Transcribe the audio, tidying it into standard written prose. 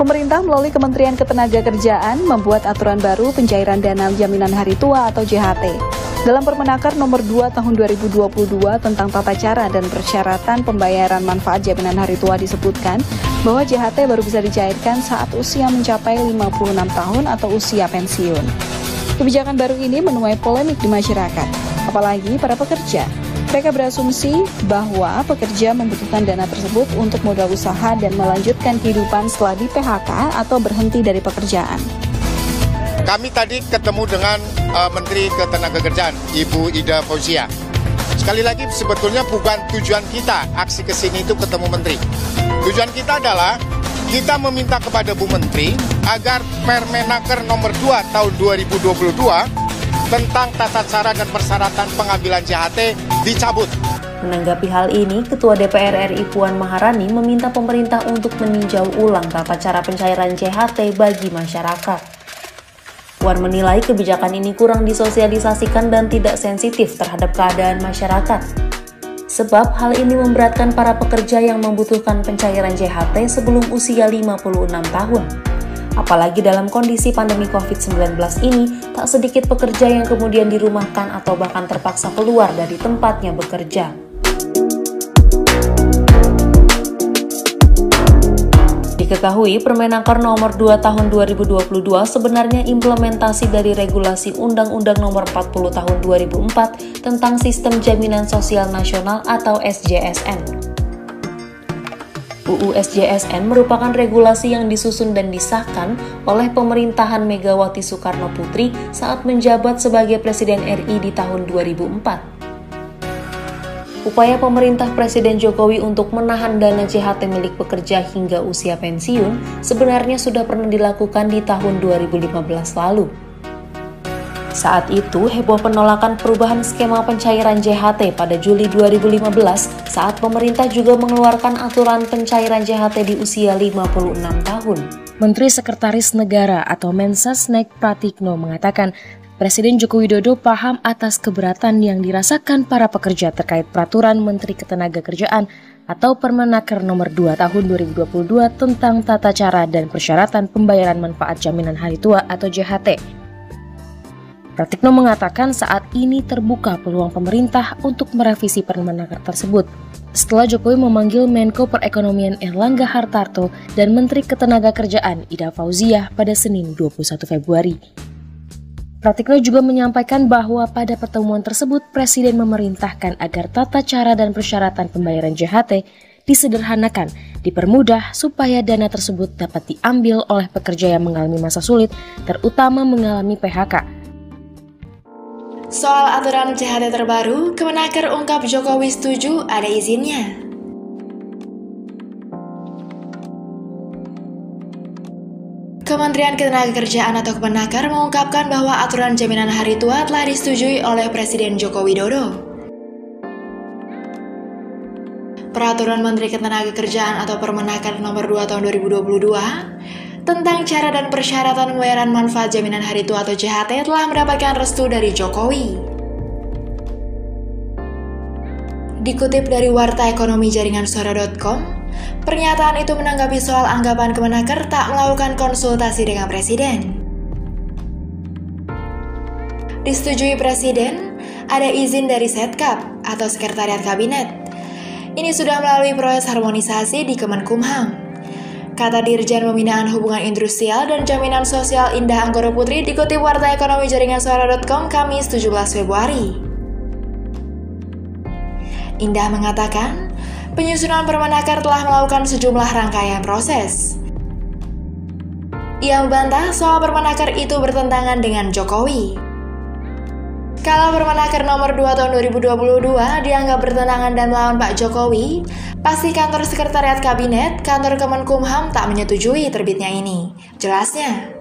Pemerintah melalui Kementerian Ketenagakerjaan membuat aturan baru pencairan dana jaminan hari tua atau JHT. Dalam Permenaker nomor 2 tahun 2022 tentang tata cara dan persyaratan pembayaran manfaat jaminan hari tua disebutkan bahwa JHT baru bisa dicairkan saat usia mencapai 56 tahun atau usia pensiun. Kebijakan baru ini menuai polemik di masyarakat, apalagi para pekerja. Mereka berasumsi bahwa pekerja membutuhkan dana tersebut untuk modal usaha dan melanjutkan kehidupan setelah di PHK atau berhenti dari pekerjaan. Kami tadi ketemu dengan Menteri Ketenagakerjaan, Ibu Ida Fauzia. Sekali lagi sebetulnya bukan tujuan kita aksi kesini itu ketemu Menteri. Tujuan kita adalah kita meminta kepada Bu Menteri agar Permenaker nomor 2 tahun 2022 tentang tata cara dan persyaratan pengambilan JHT dicabut. Menanggapi hal ini, Ketua DPR RI Puan Maharani meminta pemerintah untuk meninjau ulang tata cara pencairan JHT bagi masyarakat. Puan menilai kebijakan ini kurang disosialisasikan dan tidak sensitif terhadap keadaan masyarakat. Sebab hal ini memberatkan para pekerja yang membutuhkan pencairan JHT sebelum usia 56 tahun. Apalagi dalam kondisi pandemi COVID-19 ini, tak sedikit pekerja yang kemudian dirumahkan atau bahkan terpaksa keluar dari tempatnya bekerja. Diketahui, Permenaker nomor 2 tahun 2022 sebenarnya implementasi dari regulasi Undang-Undang nomor 40 tahun 2004 tentang Sistem Jaminan Sosial Nasional atau SJSN. UU SJSN merupakan regulasi yang disusun dan disahkan oleh pemerintahan Megawati Soekarno Putri saat menjabat sebagai Presiden RI di tahun 2004. Upaya pemerintah Presiden Jokowi untuk menahan dana JHT milik pekerja hingga usia pensiun sebenarnya sudah pernah dilakukan di tahun 2015 lalu. Saat itu, heboh penolakan perubahan skema pencairan JHT pada Juli 2015 saat pemerintah juga mengeluarkan aturan pencairan JHT di usia 56 tahun. Menteri Sekretaris Negara atau Mensesnek Pratikno mengatakan Presiden Joko Widodo paham atas keberatan yang dirasakan para pekerja terkait peraturan Menteri Ketenagakerjaan atau Permenaker nomor 2 tahun 2022 tentang tata cara dan persyaratan pembayaran manfaat jaminan hari tua atau JHT. Pratikno mengatakan saat ini terbuka peluang pemerintah untuk merevisi Permenaker tersebut. Setelah Jokowi memanggil Menko Perekonomian Erlangga Hartarto dan Menteri Ketenagakerjaan Ida Fauzia pada Senin 21 Februari. Pratikno juga menyampaikan bahwa pada pertemuan tersebut Presiden memerintahkan agar tata cara dan persyaratan pembayaran JHT disederhanakan, dipermudah supaya dana tersebut dapat diambil oleh pekerja yang mengalami masa sulit, terutama mengalami PHK. Soal aturan JHT terbaru, Kemenaker ungkap Jokowi setuju ada izinnya. Kementerian Ketenagakerjaan atau Kemenaker mengungkapkan bahwa aturan jaminan hari tua telah disetujui oleh Presiden Joko Widodo. Peraturan Menteri Ketenagakerjaan atau Permenaker nomor 2 tahun 2022 tentang cara dan persyaratan pembayaran manfaat jaminan hari tua atau JHT telah mendapatkan restu dari Jokowi. Dikutip dari Warta Ekonomi Jaringan Suara.com, pernyataan itu menanggapi soal anggapan Kemenaker tak melakukan konsultasi dengan Presiden. Disetujui Presiden, ada izin dari Setkap atau Sekretariat Kabinet. Ini sudah melalui proses harmonisasi di Kemenkumham, kata Dirjen Pembinaan Hubungan Industrial dan Jaminan Sosial Indah Anggoro Putri dikutip Warta Ekonomi Jaringan Suara.com Kamis 17 Februari. Indah mengatakan, penyusunan Permenaker telah melakukan sejumlah rangkaian proses. Ia membantah soal Permenaker itu bertentangan dengan Jokowi. Kalau Permenaker nomor 2 tahun 2022 dianggap bertentangan dan melawan Pak Jokowi, pasti kantor Sekretariat Kabinet, kantor Kemenkumham tak menyetujui terbitnya ini. Jelasnya.